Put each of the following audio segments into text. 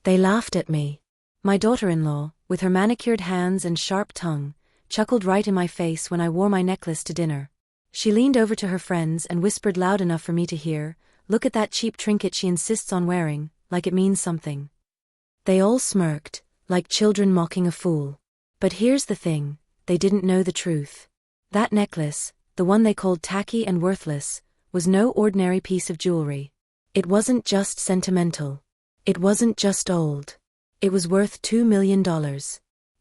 They laughed at me. My daughter-in-law, with her manicured hands and sharp tongue, chuckled right in my face when I wore my necklace to dinner. She leaned over to her friends and whispered loud enough for me to hear, "Look at that cheap trinket she insists on wearing, like it means something." They all smirked, like children mocking a fool. But here's the thing, they didn't know the truth. That necklace, the one they called tacky and worthless, was no ordinary piece of jewelry. It wasn't just sentimental. It wasn't just old. It was worth $2 million.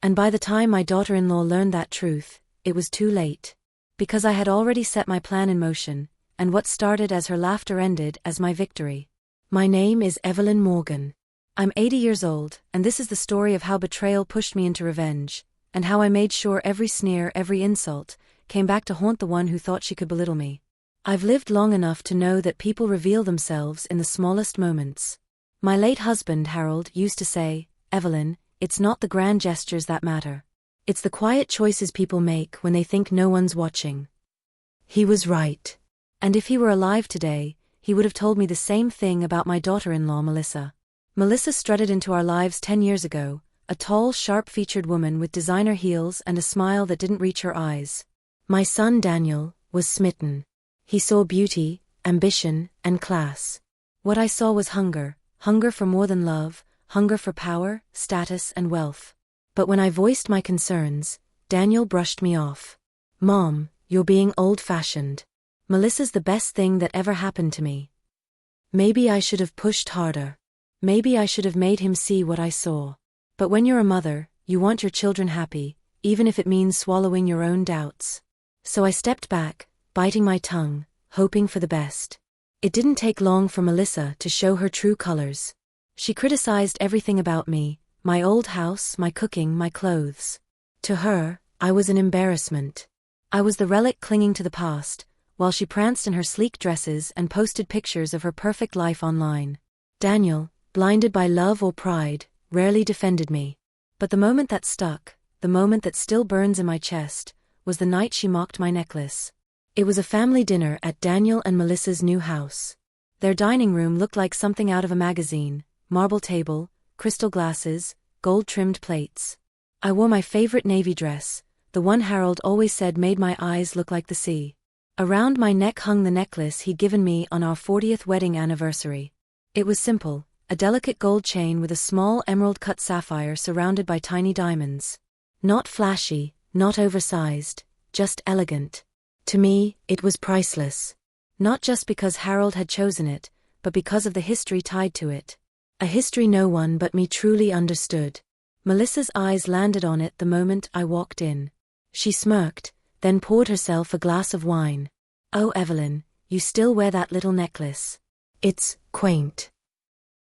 And by the time my daughter-in-law learned that truth, it was too late. Because I had already set my plan in motion, and what started as her laughter ended as my victory. My name is Evelyn Morgan. I'm 80 years old, and this is the story of how betrayal pushed me into revenge, and how I made sure every sneer, every insult, came back to haunt the one who thought she could belittle me. I've lived long enough to know that people reveal themselves in the smallest moments. My late husband, Harold, used to say, "Evelyn, it's not the grand gestures that matter. It's the quiet choices people make when they think no one's watching." He was right. And if he were alive today, he would have told me the same thing about my daughter-in-law, Melissa. Melissa strutted into our lives 10 years ago, a tall, sharp-featured woman with designer heels and a smile that didn't reach her eyes. My son, Daniel, was smitten. He saw beauty, ambition, and class. What I saw was hunger for more than love, hunger for power, status, and wealth. But when I voiced my concerns, Daniel brushed me off. "Mom, you're being old-fashioned. Melissa's the best thing that ever happened to me." Maybe I should have pushed harder. Maybe I should have made him see what I saw. But when you're a mother, you want your children happy, even if it means swallowing your own doubts. So I stepped back, biting my tongue, hoping for the best. It didn't take long for Melissa to show her true colors. She criticized everything about me, my old house, my cooking, my clothes. To her, I was an embarrassment. I was the relic clinging to the past, while she pranced in her sleek dresses and posted pictures of her perfect life online. Daniel, blinded by love or pride, rarely defended me. But the moment that stuck, the moment that still burns in my chest, was the night she mocked my necklace. It was a family dinner at Daniel and Melissa's new house. Their dining room looked like something out of a magazine: marble table, crystal glasses, gold-trimmed plates. I wore my favorite navy dress, the one Harold always said made my eyes look like the sea. Around my neck hung the necklace he'd given me on our 40th wedding anniversary. It was simple, a delicate gold chain with a small emerald-cut sapphire surrounded by tiny diamonds. Not flashy, not oversized, just elegant. To me, it was priceless. Not just because Harold had chosen it, but because of the history tied to it. A history no one but me truly understood. Melissa's eyes landed on it the moment I walked in. She smirked, then poured herself a glass of wine. "Oh, Evelyn, you still wear that little necklace. It's quaint."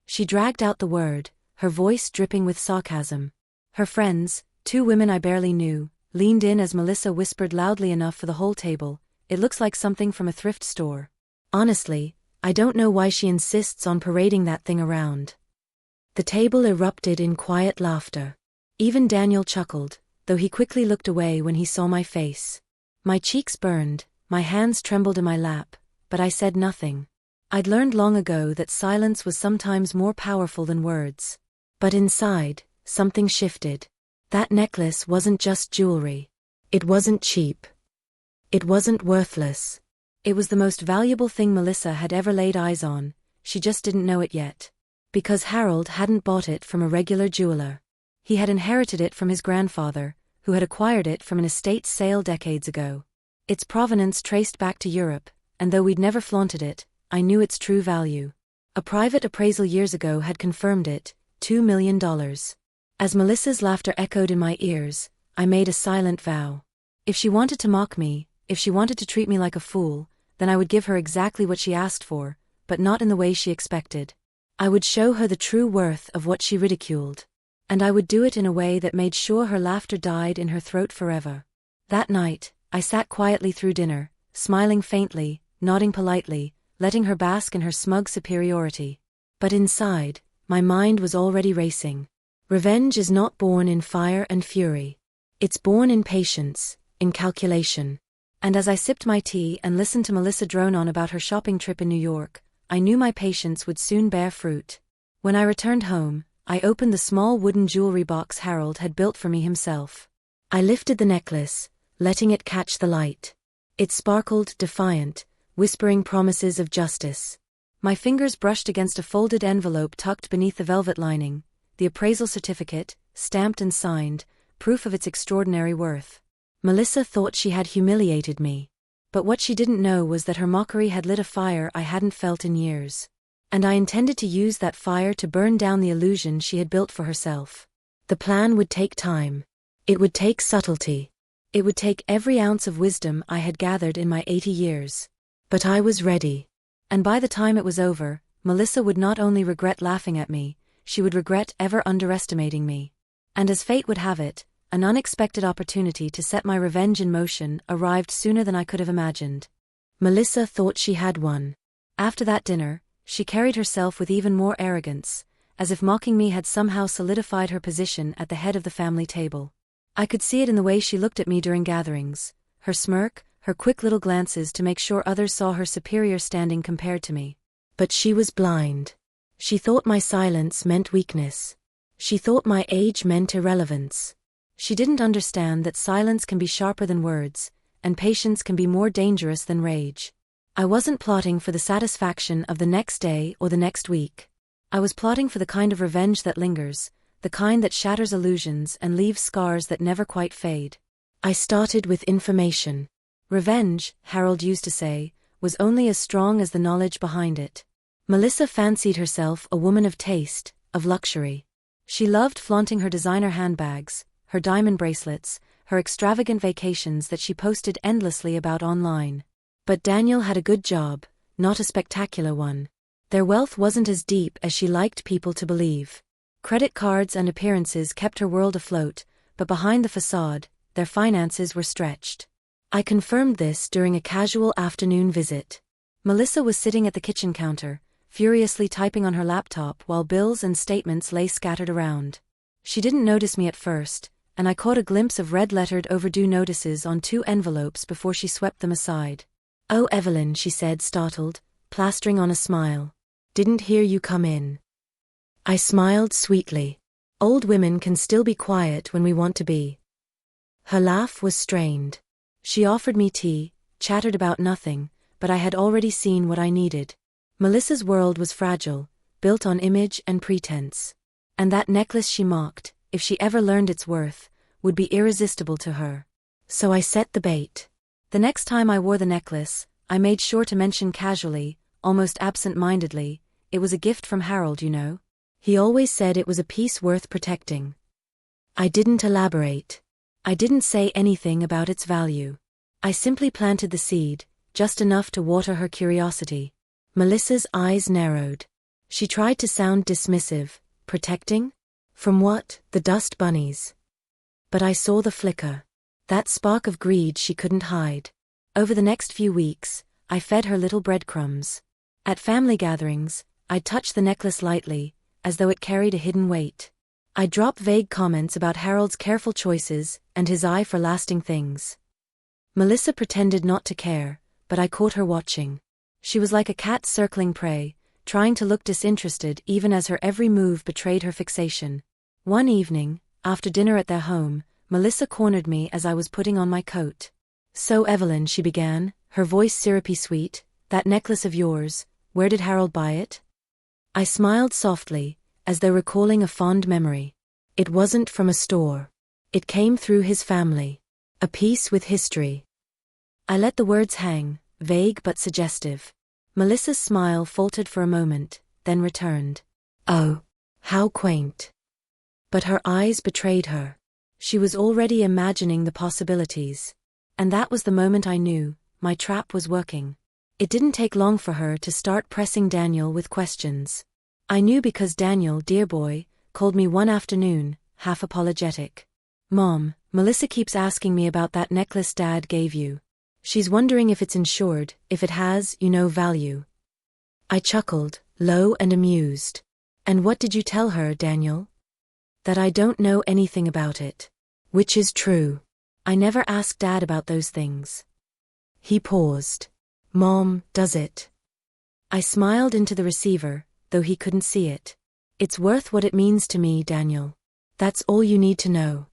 She dragged out the word, her voice dripping with sarcasm. Her friends, 2 women I barely knew, leaned in as Melissa whispered loudly enough for the whole table, "It looks like something from a thrift store." Honestly, I don't know why she insists on parading that thing around. The table erupted in quiet laughter. Even Daniel chuckled, though he quickly looked away when he saw my face. My cheeks burned, my hands trembled in my lap, but I said nothing. I'd learned long ago that silence was sometimes more powerful than words. But inside, something shifted. That necklace wasn't just jewelry. It wasn't cheap. It wasn't worthless. It was the most valuable thing Melissa had ever laid eyes on, she just didn't know it yet. Because Harold hadn't bought it from a regular jeweler. He had inherited it from his grandfather, who had acquired it from an estate sale decades ago. Its provenance traced back to Europe, and though we'd never flaunted it, I knew its true value. A private appraisal years ago had confirmed it, $2 million. As Melissa's laughter echoed in my ears, I made a silent vow. If she wanted to mock me, if she wanted to treat me like a fool, then I would give her exactly what she asked for, but not in the way she expected. I would show her the true worth of what she ridiculed. And I would do it in a way that made sure her laughter died in her throat forever. That night, I sat quietly through dinner, smiling faintly, nodding politely, letting her bask in her smug superiority. But inside, my mind was already racing. Revenge is not born in fire and fury. It's born in patience, in calculation. And as I sipped my tea and listened to Melissa drone on about her shopping trip in New York, I knew my patience would soon bear fruit. When I returned home, I opened the small wooden jewelry box Harold had built for me himself. I lifted the necklace, letting it catch the light. It sparkled, defiant, whispering promises of justice. My fingers brushed against a folded envelope tucked beneath the velvet lining, the appraisal certificate, stamped and signed, proof of its extraordinary worth. Melissa thought she had humiliated me. But what she didn't know was that her mockery had lit a fire I hadn't felt in years. And I intended to use that fire to burn down the illusion she had built for herself. The plan would take time. It would take subtlety. It would take every ounce of wisdom I had gathered in my 80 years. But I was ready. And by the time it was over, Melissa would not only regret laughing at me, she would regret ever underestimating me. And as fate would have it, an unexpected opportunity to set my revenge in motion arrived sooner than I could have imagined. Melissa thought she had won. After that dinner, she carried herself with even more arrogance, as if mocking me had somehow solidified her position at the head of the family table. I could see it in the way she looked at me during gatherings, her smirk, her quick little glances to make sure others saw her superior standing compared to me. But she was blind. She thought my silence meant weakness. She thought my age meant irrelevance. She didn't understand that silence can be sharper than words, and patience can be more dangerous than rage. I wasn't plotting for the satisfaction of the next day or the next week. I was plotting for the kind of revenge that lingers, the kind that shatters illusions and leaves scars that never quite fade. I started with information. Revenge, Harold used to say, was only as strong as the knowledge behind it. Melissa fancied herself a woman of taste, of luxury. She loved flaunting her designer handbags, her diamond bracelets, her extravagant vacations that she posted endlessly about online. But Daniel had a good job, not a spectacular one. Their wealth wasn't as deep as she liked people to believe. Credit cards and appearances kept her world afloat, but behind the facade, their finances were stretched. I confirmed this during a casual afternoon visit. Melissa was sitting at the kitchen counter, furiously typing on her laptop while bills and statements lay scattered around. She didn't notice me at first, and I caught a glimpse of red-lettered overdue notices on 2 envelopes before she swept them aside. "Oh, Evelyn," she said, startled, plastering on a smile. "Didn't hear you come in." I smiled sweetly. Old women can still be quiet when we want to be. Her laugh was strained. She offered me tea, chattered about nothing, but I had already seen what I needed. Melissa's world was fragile, built on image and pretense. And that necklace she mocked, if she ever learned its worth, would be irresistible to her. So I set the bait. The next time I wore the necklace, I made sure to mention casually, almost absent-mindedly, "It was a gift from Harold, you know. He always said it was a piece worth protecting." I didn't elaborate. I didn't say anything about its value. I simply planted the seed, just enough to water her curiosity. Melissa's eyes narrowed. She tried to sound dismissive. Protecting? From what? The dust bunnies. But I saw the flicker. That spark of greed she couldn't hide. Over the next few weeks, I fed her little breadcrumbs. At family gatherings, I'd touch the necklace lightly, as though it carried a hidden weight. I'd drop vague comments about Harold's careful choices and his eye for lasting things. Melissa pretended not to care, but I caught her watching. She was like a cat circling prey, trying to look disinterested even as her every move betrayed her fixation. One evening, after dinner at their home, Melissa cornered me as I was putting on my coat. "So Evelyn," she began, her voice syrupy sweet, "that necklace of yours, where did Harold buy it?" I smiled softly, as though recalling a fond memory. It wasn't from a store. It came through his family. A piece with history. I let the words hang, vague but suggestive. Melissa's smile faltered for a moment, then returned. "Oh, how quaint." But her eyes betrayed her. She was already imagining the possibilities. And that was the moment I knew, my trap was working. It didn't take long for her to start pressing Daniel with questions. I knew because Daniel, dear boy, called me one afternoon, half apologetic. "Mom, Melissa keeps asking me about that necklace Dad gave you. She's wondering if it's insured, if it has, value." I chuckled, low and amused. "And what did you tell her, Daniel?" "That I don't know anything about it." "Which is true. I never asked Dad about those things." He paused. "Mom, does it?" I smiled into the receiver, though he couldn't see it. It's worth what it means to me, Daniel. That's all you need to know.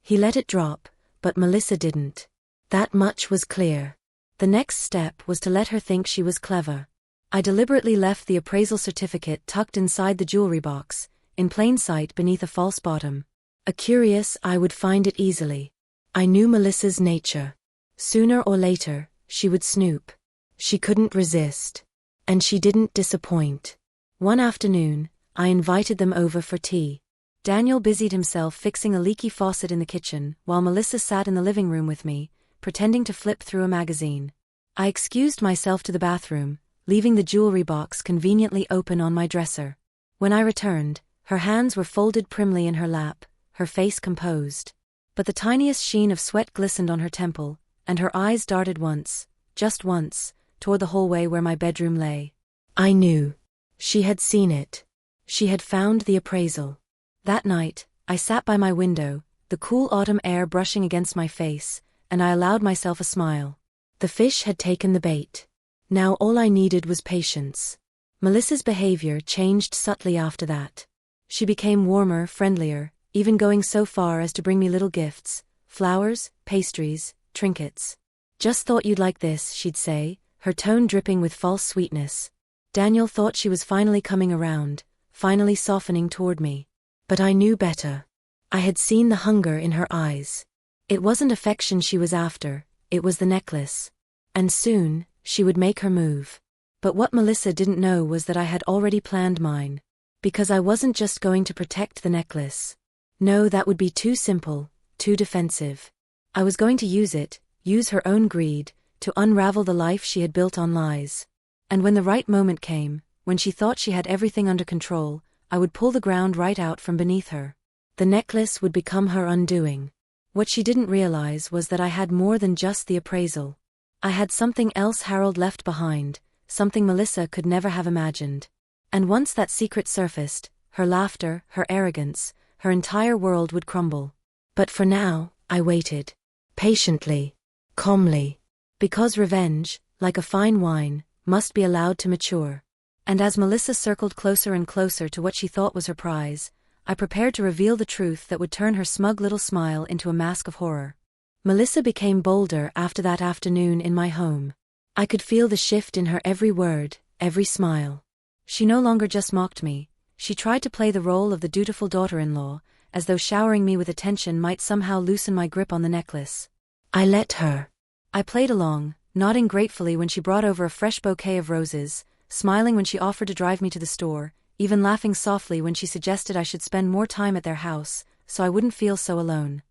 He let it drop, but Melissa didn't. That much was clear. The next step was to let her think she was clever. I deliberately left the appraisal certificate tucked inside the jewelry box, in plain sight beneath a false bottom. A curious I would find it easily. I knew Melissa's nature. Sooner or later, she would snoop. She couldn't resist. And she didn't disappoint. One afternoon, I invited them over for tea. Daniel busied himself fixing a leaky faucet in the kitchen, while Melissa sat in the living room with me, pretending to flip through a magazine. I excused myself to the bathroom, leaving the jewelry box conveniently open on my dresser. When I returned, her hands were folded primly in her lap, her face composed. But the tiniest sheen of sweat glistened on her temple, and her eyes darted once, just once, toward the hallway where my bedroom lay. I knew. She had seen it. She had found the appraisal. That night, I sat by my window, the cool autumn air brushing against my face, and I allowed myself a smile. The fish had taken the bait. Now all I needed was patience. Melissa's behavior changed subtly after that. She became warmer, friendlier, even going so far as to bring me little gifts, flowers, pastries, trinkets. Just thought you'd like this, she'd say, her tone dripping with false sweetness. Daniel thought she was finally coming around, finally softening toward me. But I knew better. I had seen the hunger in her eyes. It wasn't affection she was after, it was the necklace. And soon, she would make her move. But what Melissa didn't know was that I had already planned mine. Because I wasn't just going to protect the necklace. No, that would be too simple, too defensive. I was going to use her own greed, to unravel the life she had built on lies. And when the right moment came, when she thought she had everything under control, I would pull the ground right out from beneath her. The necklace would become her undoing. What she didn't realize was that I had more than just the appraisal. I had something else Harold left behind, something Melissa could never have imagined. And once that secret surfaced, her laughter, her arrogance, her entire world would crumble. But for now, I waited. Patiently. Calmly. Because revenge, like a fine wine, must be allowed to mature. And as Melissa circled closer and closer to what she thought was her prize, I prepared to reveal the truth that would turn her smug little smile into a mask of horror. Melissa became bolder after that afternoon in my home. I could feel the shift in her every word, every smile. She no longer just mocked me, she tried to play the role of the dutiful daughter-in-law, as though showering me with attention might somehow loosen my grip on the necklace. I let her. I played along, nodding gratefully when she brought over a fresh bouquet of roses, smiling when she offered to drive me to the store, even laughing softly when she suggested I should spend more time at their house, so I wouldn't feel so alone.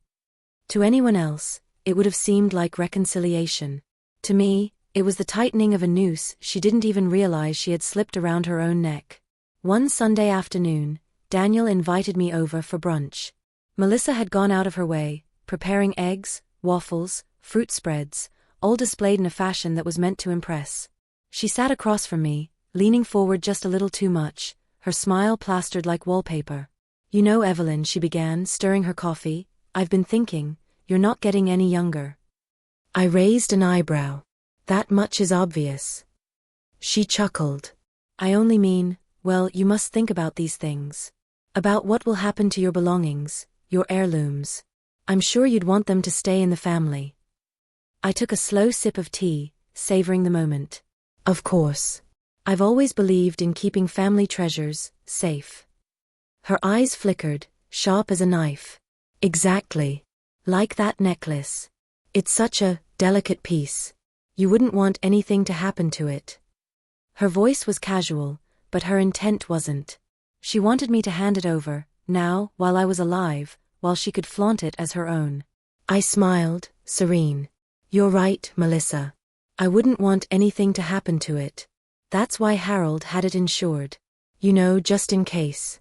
To anyone else, it would have seemed like reconciliation. To me, it was the tightening of a noose she didn't even realize she had slipped around her own neck. One Sunday afternoon, Daniel invited me over for brunch. Melissa had gone out of her way, preparing eggs, waffles, fruit spreads, all displayed in a fashion that was meant to impress. She sat across from me, leaning forward just a little too much, her smile plastered like wallpaper. You know, Evelyn, she began, stirring her coffee, I've been thinking, you're not getting any younger. I raised an eyebrow. That much is obvious. She chuckled. I only mean, well, you must think about these things. About what will happen to your belongings, your heirlooms. I'm sure you'd want them to stay in the family. I took a slow sip of tea, savoring the moment. Of course. I've always believed in keeping family treasures safe. Her eyes flickered, sharp as a knife. Exactly. Like that necklace. It's such a delicate piece. You wouldn't want anything to happen to it. Her voice was casual, but her intent wasn't. She wanted me to hand it over, now, while I was alive, while she could flaunt it as her own. I smiled, serene. You're right, Melissa. I wouldn't want anything to happen to it. That's why Harold had it insured. You know, just in case.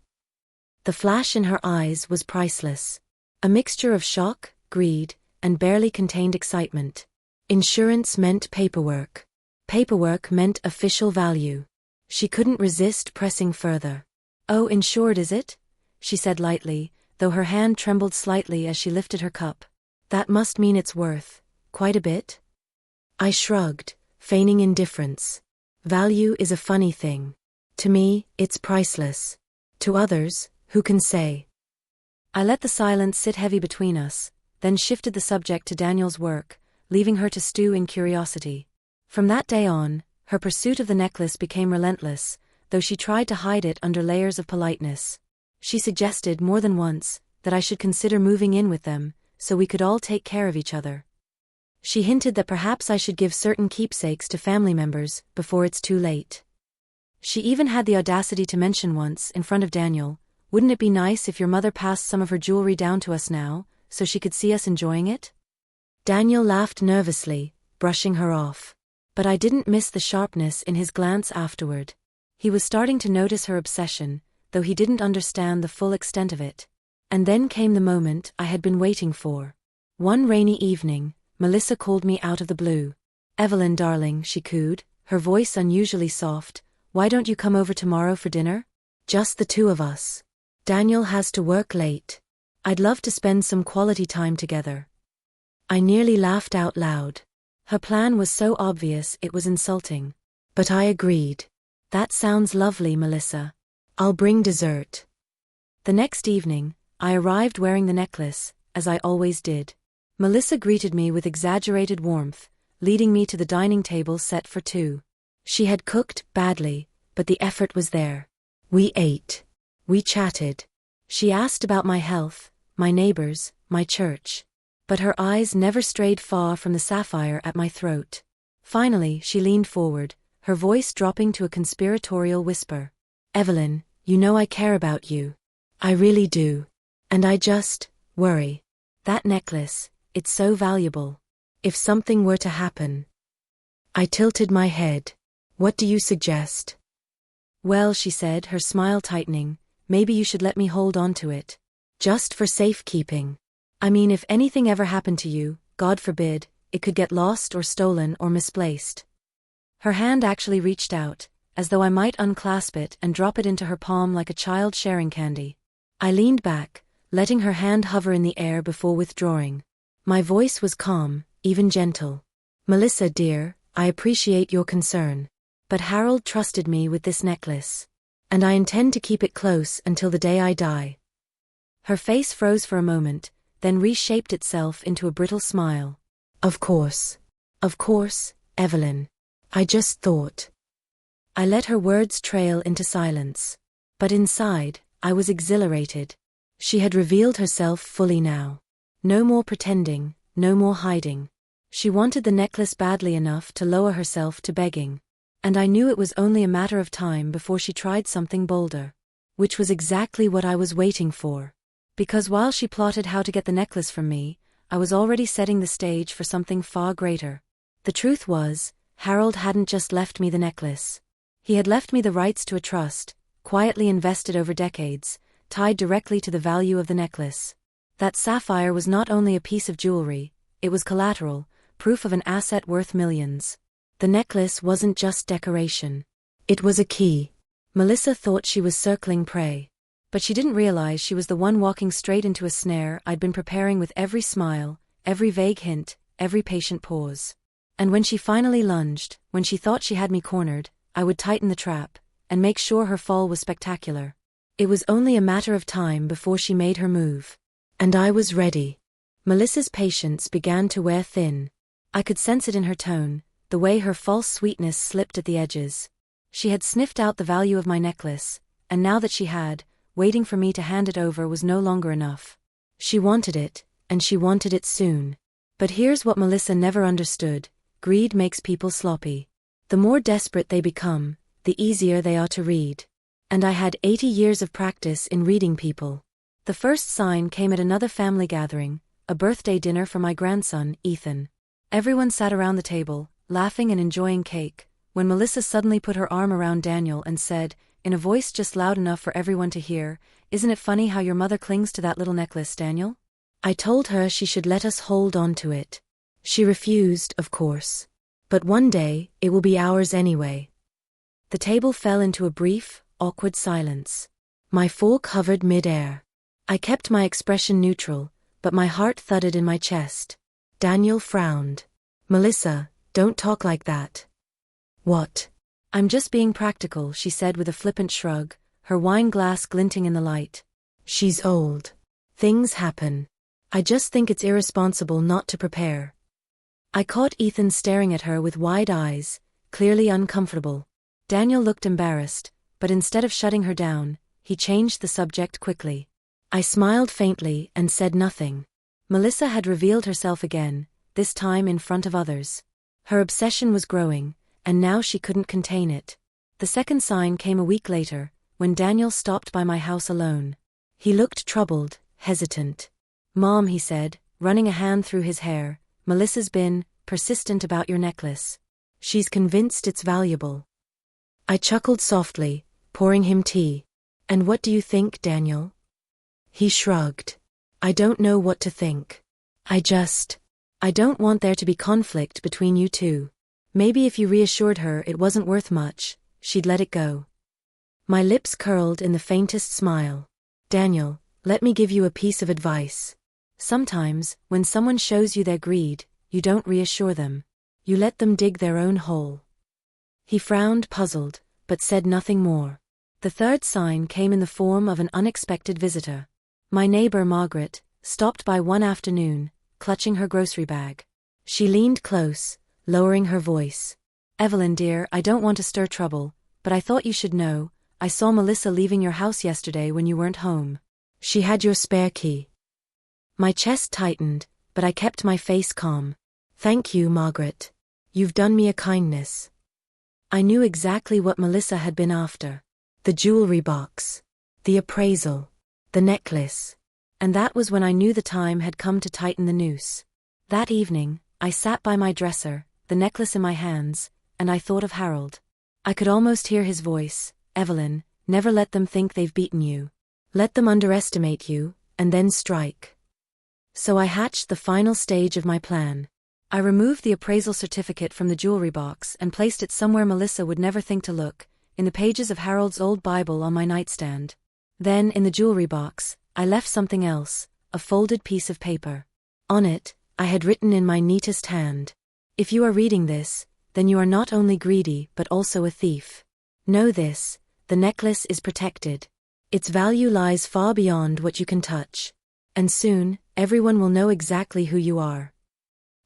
The flash in her eyes was priceless. A mixture of shock, greed, and barely contained excitement. Insurance meant paperwork. Paperwork meant official value. She couldn't resist pressing further. Oh, insured is it? She said lightly, though her hand trembled slightly as she lifted her cup. That must mean it's worth quite a bit? I shrugged, feigning indifference. Value is a funny thing. To me, it's priceless. To others, who can say? I let the silence sit heavy between us, then shifted the subject to Daniel's work, leaving her to stew in curiosity. From that day on, her pursuit of the necklace became relentless, though she tried to hide it under layers of politeness. She suggested more than once that I should consider moving in with them, so we could all take care of each other. She hinted that perhaps I should give certain keepsakes to family members before it's too late. She even had the audacity to mention once, in front of Daniel, "Wouldn't it be nice if your mother passed some of her jewelry down to us now, so she could see us enjoying it?" Daniel laughed nervously, brushing her off. But I didn't miss the sharpness in his glance afterward. He was starting to notice her obsession, though he didn't understand the full extent of it. And then came the moment I had been waiting for. One rainy evening, Melissa called me out of the blue. "Evelyn, darling," she cooed, her voice unusually soft, "why don't you come over tomorrow for dinner? Just the two of us. Daniel has to work late. I'd love to spend some quality time together." I nearly laughed out loud. Her plan was so obvious it was insulting. But I agreed. "That sounds lovely, Melissa. I'll bring dessert." The next evening, I arrived wearing the necklace, as I always did. Melissa greeted me with exaggerated warmth, leading me to the dining table set for two. She had cooked badly, but the effort was there. We ate. We chatted. She asked about my health, my neighbors, my church. But her eyes never strayed far from the sapphire at my throat. Finally, she leaned forward, her voice dropping to a conspiratorial whisper. "Evelyn, you know I care about you. I really do. And I just worry. That necklace, it's so valuable. If something were to happen." I tilted my head. "What do you suggest?" "Well," she said, her smile tightening, "maybe you should let me hold on to it. Just for safekeeping. I mean, if anything ever happened to you, God forbid, it could get lost or stolen or misplaced." Her hand actually reached out, as though I might unclasp it and drop it into her palm like a child sharing candy. I leaned back, letting her hand hover in the air before withdrawing. My voice was calm, even gentle. "Melissa, dear, I appreciate your concern. But Harold trusted me with this necklace. And I intend to keep it close until the day I die." Her face froze for a moment, then reshaped itself into a brittle smile. Of course, Evelyn. I just thought." I let her words trail into silence. But inside, I was exhilarated. She had revealed herself fully now. No more pretending, no more hiding. She wanted the necklace badly enough to lower herself to begging. And I knew it was only a matter of time before she tried something bolder. Which was exactly what I was waiting for. Because while she plotted how to get the necklace from me, I was already setting the stage for something far greater. The truth was, Harold hadn't just left me the necklace. He had left me the rights to a trust, quietly invested over decades, tied directly to the value of the necklace. That sapphire was not only a piece of jewelry, it was collateral, proof of an asset worth millions. The necklace wasn't just decoration. It was a key. Melissa thought she was circling prey. But she didn't realize she was the one walking straight into a snare I'd been preparing with every smile, every vague hint, every patient pause. And when she finally lunged, when she thought she had me cornered, I would tighten the trap, and make sure her fall was spectacular. It was only a matter of time before she made her move. And I was ready. Melissa's patience began to wear thin. I could sense it in her tone, the way her false sweetness slipped at the edges. She had sniffed out the value of my necklace, and now that she had, waiting for me to hand it over was no longer enough. She wanted it, and she wanted it soon. But here's what Melissa never understood: greed makes people sloppy. The more desperate they become, the easier they are to read. And I had 80 years of practice in reading people. The first sign came at another family gathering, a birthday dinner for my grandson, Ethan. Everyone sat around the table, laughing and enjoying cake, when Melissa suddenly put her arm around Daniel and said, in a voice just loud enough for everyone to hear, "Isn't it funny how your mother clings to that little necklace, Daniel?" I told her she should let us hold on to it. She refused, of course. But one day, it will be ours anyway. The table fell into a brief, awkward silence. My fork hovered mid-air. I kept my expression neutral, but my heart thudded in my chest. Daniel frowned. "Melissa, don't talk like that." "What?" "I'm just being practical," she said with a flippant shrug, her wine glass glinting in the light. She's old. Things happen. I just think it's irresponsible not to prepare. I caught Ethan staring at her with wide eyes, clearly uncomfortable. Daniel looked embarrassed, but instead of shutting her down, he changed the subject quickly. I smiled faintly and said nothing. Melissa had revealed herself again, this time in front of others. Her obsession was growing, and now she couldn't contain it. The second sign came a week later, when Daniel stopped by my house alone. He looked troubled, hesitant. "Mom," he said, running a hand through his hair, "Melissa's been persistent about your necklace. She's convinced it's valuable." I chuckled softly, pouring him tea. "And what do you think, Daniel?" He shrugged. "I don't know what to think. I don't want there to be conflict between you two. Maybe if you reassured her it wasn't worth much, she'd let it go." My lips curled in the faintest smile. "Daniel, let me give you a piece of advice. Sometimes, when someone shows you their greed, you don't reassure them. You let them dig their own hole." He frowned, puzzled, but said nothing more. The third sign came in the form of an unexpected visitor. My neighbor Margaret stopped by one afternoon, clutching her grocery bag. She leaned close, lowering her voice. "Evelyn dear, I don't want to stir trouble, but I thought you should know, I saw Melissa leaving your house yesterday when you weren't home. She had your spare key." My chest tightened, but I kept my face calm. "Thank you, Margaret. You've done me a kindness." I knew exactly what Melissa had been after. The jewelry box. The appraisal. The necklace. And that was when I knew the time had come to tighten the noose. That evening, I sat by my dresser, the necklace in my hands, and I thought of Harold. I could almost hear his voice. "Evelyn, never let them think they've beaten you. Let them underestimate you, and then strike." So I hatched the final stage of my plan. I removed the appraisal certificate from the jewelry box and placed it somewhere Melissa would never think to look, in the pages of Harold's old Bible on my nightstand. Then, in the jewelry box, I left something else, a folded piece of paper. On it, I had written in my neatest hand, "If you are reading this, then you are not only greedy but also a thief. Know this, the necklace is protected. Its value lies far beyond what you can touch. And soon, everyone will know exactly who you are."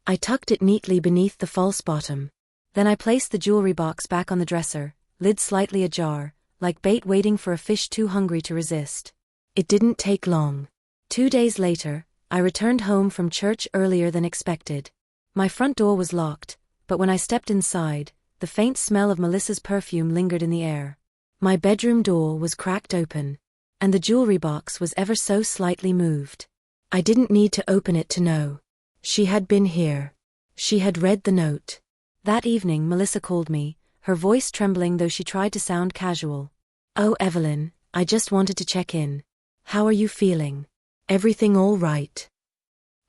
I tucked it neatly beneath the false bottom. Then I placed the jewelry box back on the dresser, lid slightly ajar, like bait waiting for a fish too hungry to resist. It didn't take long. 2 days later, I returned home from church earlier than expected. My front door was locked, but when I stepped inside, the faint smell of Melissa's perfume lingered in the air. My bedroom door was cracked open, and the jewelry box was ever so slightly moved. I didn't need to open it to know. She had been here. She had read the note. That evening Melissa called me, her voice trembling though she tried to sound casual. "Oh, Evelyn, I just wanted to check in. How are you feeling? Everything all right?"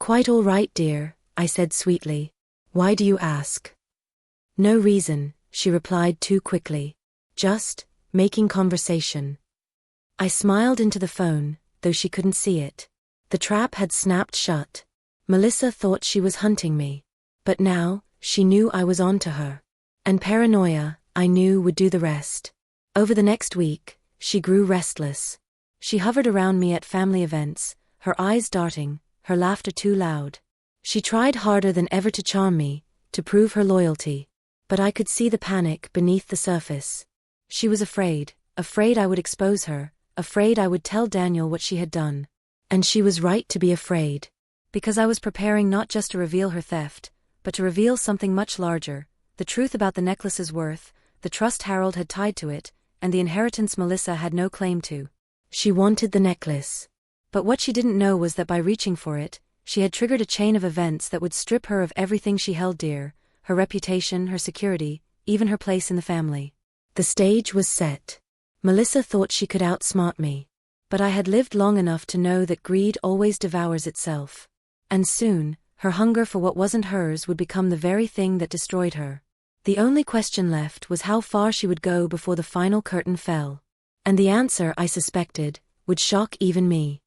"Quite all right, dear," I said sweetly. "Why do you ask?" "No reason," she replied too quickly. "Just making conversation." I smiled into the phone, though she couldn't see it. The trap had snapped shut. Melissa thought she was hunting me. But now, she knew I was on to her. And paranoia, I knew, would do the rest. Over the next week, she grew restless. She hovered around me at family events, her eyes darting, her laughter too loud. She tried harder than ever to charm me, to prove her loyalty. But I could see the panic beneath the surface. She was afraid I would expose her, afraid I would tell Daniel what she had done. And she was right to be afraid. Because I was preparing not just to reveal her theft, but to reveal something much larger, the truth about the necklace's worth, the trust Harold had tied to it, and the inheritance Melissa had no claim to. She wanted the necklace. But what she didn't know was that by reaching for it, she had triggered a chain of events that would strip her of everything she held dear, her reputation, her security, even her place in the family. The stage was set. Melissa thought she could outsmart me. But I had lived long enough to know that greed always devours itself. And soon, her hunger for what wasn't hers would become the very thing that destroyed her. The only question left was how far she would go before the final curtain fell. And the answer, I suspected, would shock even me.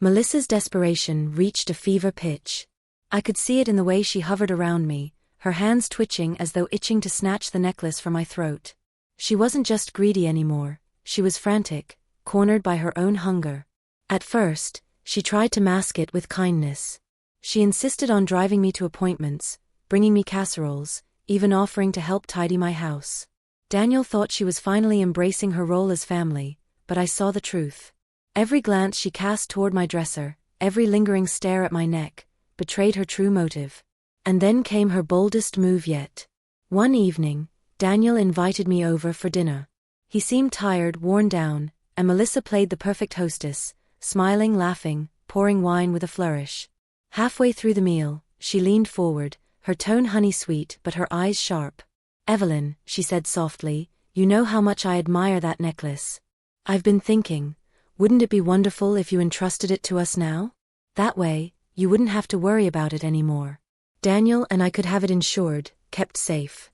Melissa's desperation reached a fever pitch. I could see it in the way she hovered around me, her hands twitching as though itching to snatch the necklace from my throat. She wasn't just greedy anymore, she was frantic, cornered by her own hunger. At first, she tried to mask it with kindness. She insisted on driving me to appointments, bringing me casseroles, even offering to help tidy my house. Daniel thought she was finally embracing her role as family, but I saw the truth. Every glance she cast toward my dresser, every lingering stare at my neck, betrayed her true motive. And then came her boldest move yet. One evening, Daniel invited me over for dinner. He seemed tired, worn down, and Melissa played the perfect hostess, smiling, laughing, pouring wine with a flourish. Halfway through the meal, she leaned forward, her tone honey-sweet but her eyes sharp. "Evelyn," she said softly, "you know how much I admire that necklace. I've been thinking, wouldn't it be wonderful if you entrusted it to us now? That way, you wouldn't have to worry about it anymore. Daniel and I could have it insured, kept safe."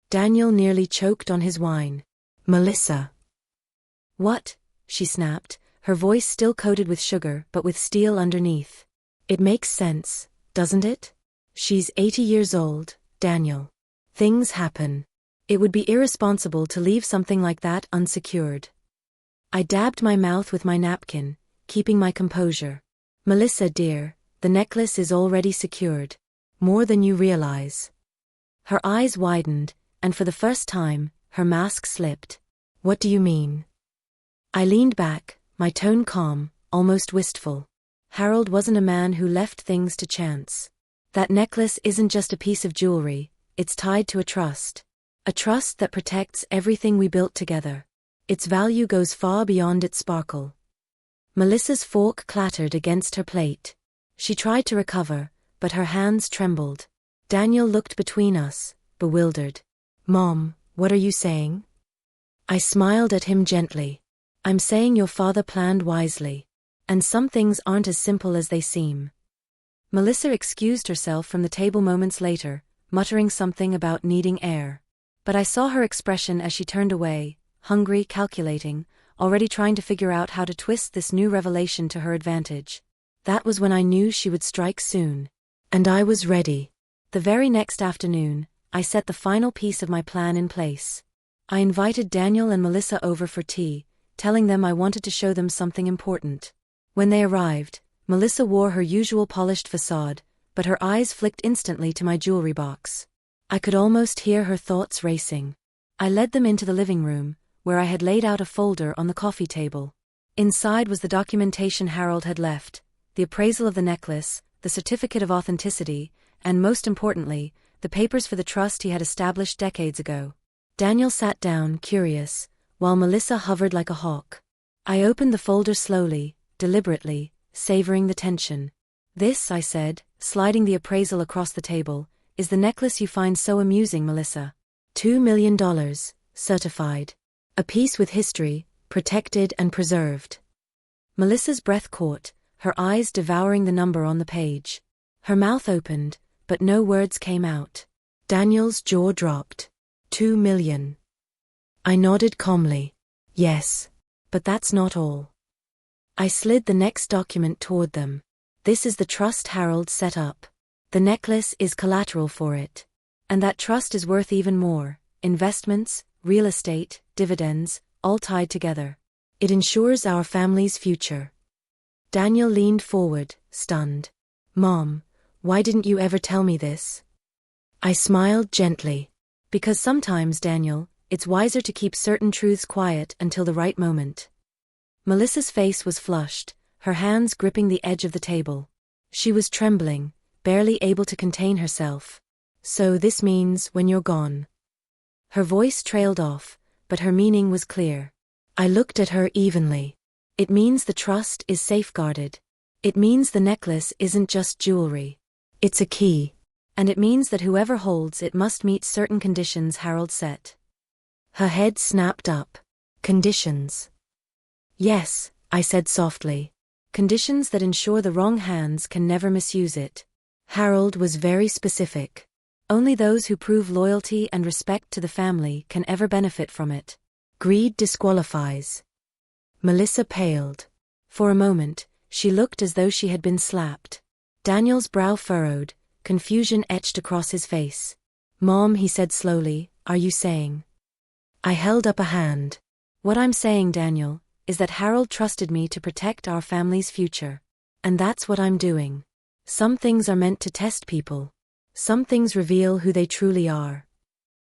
Daniel nearly choked on his wine. "Melissa." "What?" she snapped, her voice still coated with sugar but with steel underneath. "It makes sense, doesn't it? She's 80 years old, Daniel. Things happen. It would be irresponsible to leave something like that unsecured." I dabbed my mouth with my napkin, keeping my composure. "Melissa dear, the necklace is already secured. More than you realize." Her eyes widened, and for the first time, her mask slipped. "What do you mean?" I leaned back, my tone calm, almost wistful. "Harold wasn't a man who left things to chance. That necklace isn't just a piece of jewelry, it's tied to a trust. A trust that protects everything we built together. Its value goes far beyond its sparkle." Melissa's fork clattered against her plate. She tried to recover, but her hands trembled. Daniel looked between us, bewildered. "Mom, what are you saying?" I smiled at him gently. "I'm saying your father planned wisely. And some things aren't as simple as they seem." Melissa excused herself from the table moments later, muttering something about needing air. But I saw her expression as she turned away, hungry, calculating, already trying to figure out how to twist this new revelation to her advantage. That was when I knew she would strike soon. And I was ready. The very next afternoon, I set the final piece of my plan in place. I invited Daniel and Melissa over for tea, telling them I wanted to show them something important. When they arrived, Melissa wore her usual polished facade, but her eyes flicked instantly to my jewelry box. I could almost hear her thoughts racing. I led them into the living room, where I had laid out a folder on the coffee table. Inside was the documentation Harold had left, the appraisal of the necklace, the certificate of authenticity, and most importantly, the papers for the trust he had established decades ago. Daniel sat down, curious, while Melissa hovered like a hawk. I opened the folder slowly, deliberately, savoring the tension. "This," I said, sliding the appraisal across the table, "is the necklace you find so amusing, Melissa. $2 million, certified. A piece with history, protected and preserved." Melissa's breath caught, her eyes devouring the number on the page. Her mouth opened, but no words came out. Daniel's jaw dropped. 2 million. I nodded calmly. "Yes. But that's not all." I slid the next document toward them. "This is the trust Harold set up. The necklace is collateral for it. And that trust is worth even more. Investments, real estate, dividends, all tied together. It ensures our family's future." Daniel leaned forward, stunned. "Mom, why didn't you ever tell me this?" I smiled gently. "Because sometimes, Daniel, it's wiser to keep certain truths quiet until the right moment." Melissa's face was flushed, her hands gripping the edge of the table. She was trembling, barely able to contain herself. "So this means when you're gone." Her voice trailed off, but her meaning was clear. I looked at her evenly. "It means the trust is safeguarded. It means the necklace isn't just jewelry. It's a key. And it means that whoever holds it must meet certain conditions Harold set." Her head snapped up. "Conditions?" "Yes," I said softly. "Conditions that ensure the wrong hands can never misuse it. Harold was very specific. Only those who prove loyalty and respect to the family can ever benefit from it. Greed disqualifies." Melissa paled. For a moment, she looked as though she had been slapped. Daniel's brow furrowed, confusion etched across his face. "Mom," he said slowly, "are you saying?" I held up a hand. "What I'm saying, Daniel, is that Harold trusted me to protect our family's future. And that's what I'm doing. Some things are meant to test people. Some things reveal who they truly are.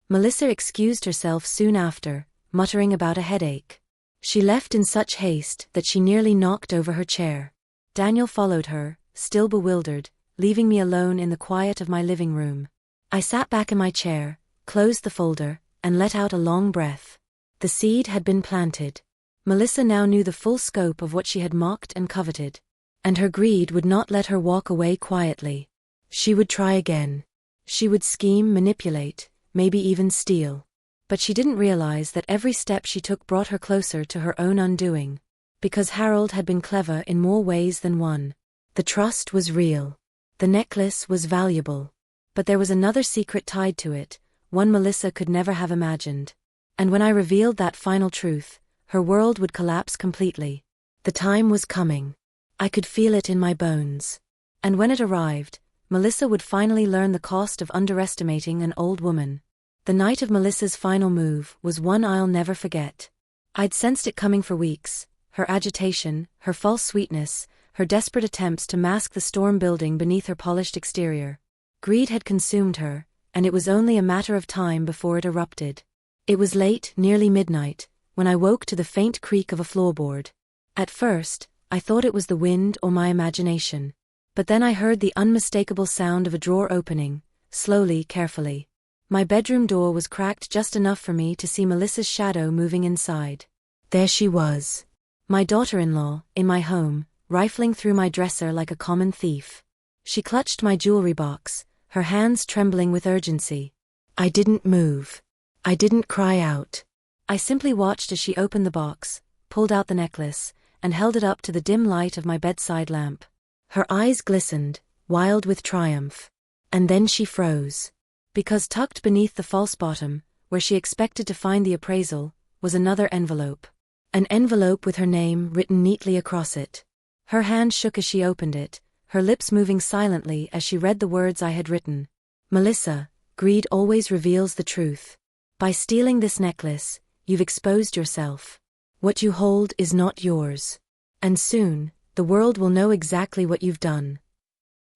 Melissa excused herself soon after, muttering about a headache. She left in such haste that she nearly knocked over her chair. Daniel followed her, still bewildered, leaving me alone in the quiet of my living room. I sat back in my chair, closed the folder, and let out a long breath. The seed had been planted. Melissa now knew the full scope of what she had mocked and coveted. And her greed would not let her walk away quietly. She would try again. She would scheme, manipulate, maybe even steal. But she didn't realize that every step she took brought her closer to her own undoing. Because Harold had been clever in more ways than one. The trust was real. The necklace was valuable. But there was another secret tied to it, one Melissa could never have imagined. And when I revealed that final truth, her world would collapse completely. The time was coming. I could feel it in my bones. And when it arrived, Melissa would finally learn the cost of underestimating an old woman. The night of Melissa's final move was one I'll never forget. I'd sensed it coming for weeks, her agitation, her false sweetness, her desperate attempts to mask the storm building beneath her polished exterior. Greed had consumed her, and it was only a matter of time before it erupted. It was late, nearly midnight, when I woke to the faint creak of a floorboard. At first, I thought it was the wind or my imagination. But then I heard the unmistakable sound of a drawer opening, slowly, carefully. My bedroom door was cracked just enough for me to see Melissa's shadow moving inside. There she was. My daughter-in-law, in my home, rifling through my dresser like a common thief. She clutched my jewelry box, her hands trembling with urgency. I didn't move. I didn't cry out. I simply watched as she opened the box, pulled out the necklace, and held it up to the dim light of my bedside lamp. Her eyes glistened, wild with triumph. And then she froze. Because tucked beneath the false bottom, where she expected to find the appraisal, was another envelope. An envelope with her name written neatly across it. Her hand shook as she opened it, her lips moving silently as she read the words I had written. Melissa, greed always reveals the truth. By stealing this necklace, you've exposed yourself. What you hold is not yours. And soon, the world will know exactly what you've done.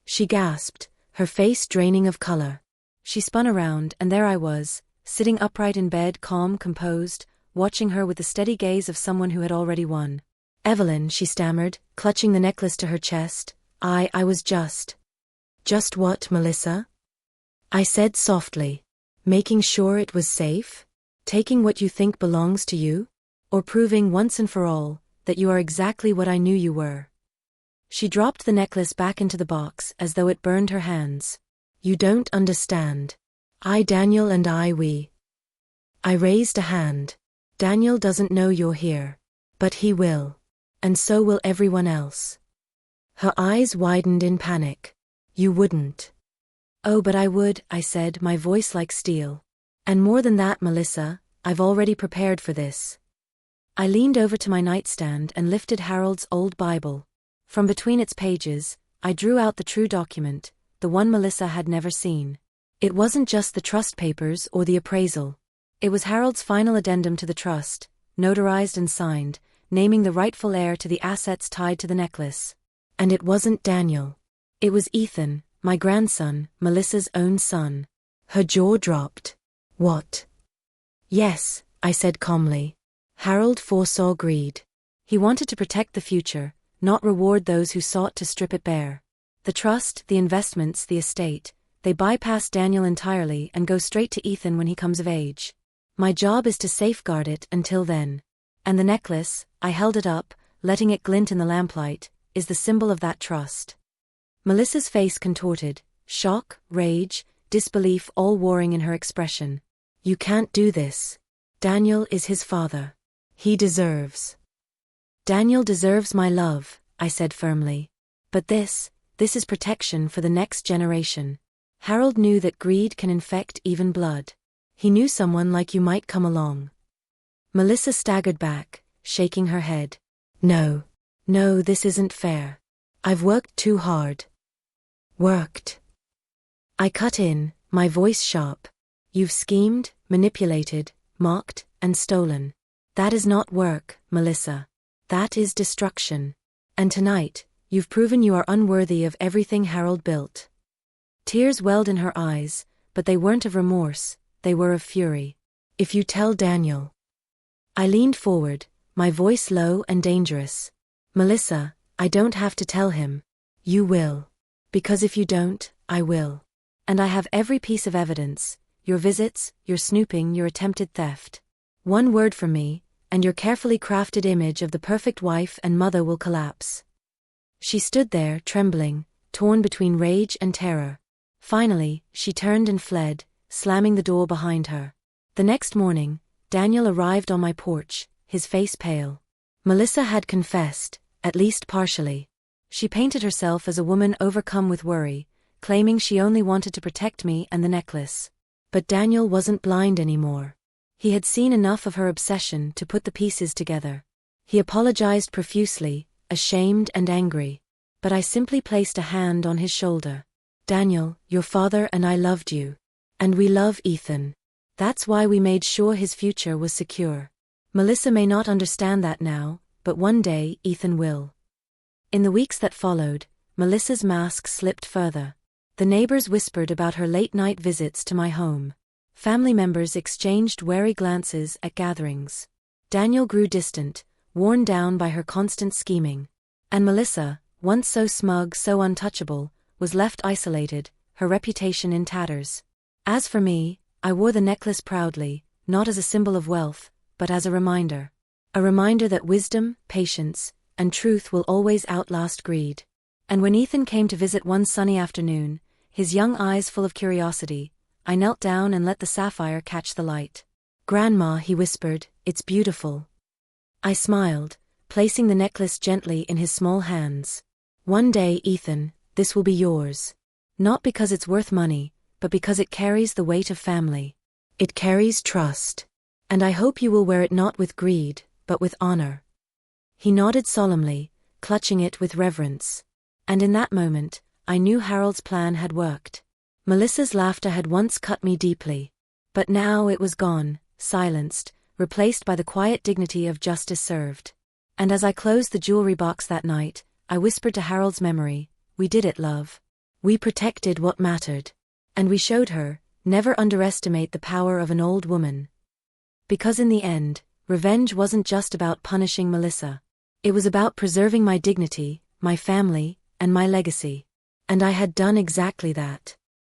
She gasped, her face draining of color. She spun around, and there I was, sitting upright in bed, calm, composed, watching her with the steady gaze of someone who had already won. Evelyn, she stammered, clutching the necklace to her chest. I was just. Just what, Melissa? I said softly. Making sure it was safe? Taking what you think belongs to you? Or proving once and for all that you are exactly what I knew you were? She dropped the necklace back into the box as though it burned her hands. You don't understand. Daniel and we. I raised a hand. Daniel doesn't know you're here. But he will. And so will everyone else. Her eyes widened in panic. You wouldn't. Oh, but I would, I said, my voice like steel. And more than that, Melissa, I've already prepared for this. I leaned over to my nightstand and lifted Harold's old Bible. From between its pages, I drew out the true document, the one Melissa had never seen. It wasn't just the trust papers or the appraisal. It was Harold's final addendum to the trust, notarized and signed, naming the rightful heir to the assets tied to the necklace. And it wasn't Daniel. It was Ethan, my grandson, Melissa's own son. Her jaw dropped. What? Yes, I said calmly. Harold foresaw greed. He wanted to protect the future, not reward those who sought to strip it bare. The trust, the investments, the estate, they bypass Daniel entirely and go straight to Ethan when he comes of age. My job is to safeguard it until then. And the necklace, I held it up, letting it glint in the lamplight, is the symbol of that trust. Melissa's face contorted, shock, rage, disbelief all warring in her expression. You can't do this. Daniel is his father. He deserves. Daniel deserves my love, I said firmly. But this is protection for the next generation. Harold knew that greed can infect even blood. He knew someone like you might come along. Melissa staggered back, shaking her head. No, this isn't fair. I've worked too hard. Worked. I cut in, my voice sharp. You've schemed, manipulated, mocked, and stolen. That is not work, Melissa. That is destruction. And tonight, you've proven you are unworthy of everything Harold built. Tears welled in her eyes, but they weren't of remorse, they were of fury. If you tell Daniel. I leaned forward, my voice low and dangerous. Melissa, I don't have to tell him. You will. Because if you don't, I will. And I have every piece of evidence, your visits, your snooping, your attempted theft. One word from me, and your carefully crafted image of the perfect wife and mother will collapse. She stood there, trembling, torn between rage and terror. Finally, she turned and fled, slamming the door behind her. The next morning, Daniel arrived on my porch, his face pale. Melissa had confessed, at least partially. She painted herself as a woman overcome with worry, claiming she only wanted to protect me and the necklace. But Daniel wasn't blind anymore. He had seen enough of her obsession to put the pieces together. He apologized profusely, ashamed and angry. But I simply placed a hand on his shoulder. Daniel, your father and I loved you. And we love Ethan. That's why we made sure his future was secure. Melissa may not understand that now, but one day Ethan will. In the weeks that followed, Melissa's mask slipped further. The neighbors whispered about her late-night visits to my home. Family members exchanged wary glances at gatherings. Daniel grew distant, worn down by her constant scheming. And Melissa, once so smug, so untouchable, was left isolated, her reputation in tatters. As for me, I wore the necklace proudly, not as a symbol of wealth, but as a reminder. A reminder that wisdom, patience, and truth will always outlast greed. And when Ethan came to visit one sunny afternoon, his young eyes full of curiosity, I knelt down and let the sapphire catch the light. "Grandma," he whispered, "it's beautiful." I smiled, placing the necklace gently in his small hands. "One day, Ethan, this will be yours. Not because it's worth money, but because it carries the weight of family. It carries trust. And I hope you will wear it not with greed, but with honor." He nodded solemnly, clutching it with reverence. And in that moment, I knew Harold's plan had worked. Melissa's laughter had once cut me deeply. But now it was gone, silenced, replaced by the quiet dignity of justice served. And as I closed the jewelry box that night, I whispered to Harold's memory, "We did it, love. We protected what mattered." And we showed her, never underestimate the power of an old woman. Because in the end, revenge wasn't just about punishing Melissa. It was about preserving my dignity, my family, and my legacy. And I had done exactly that.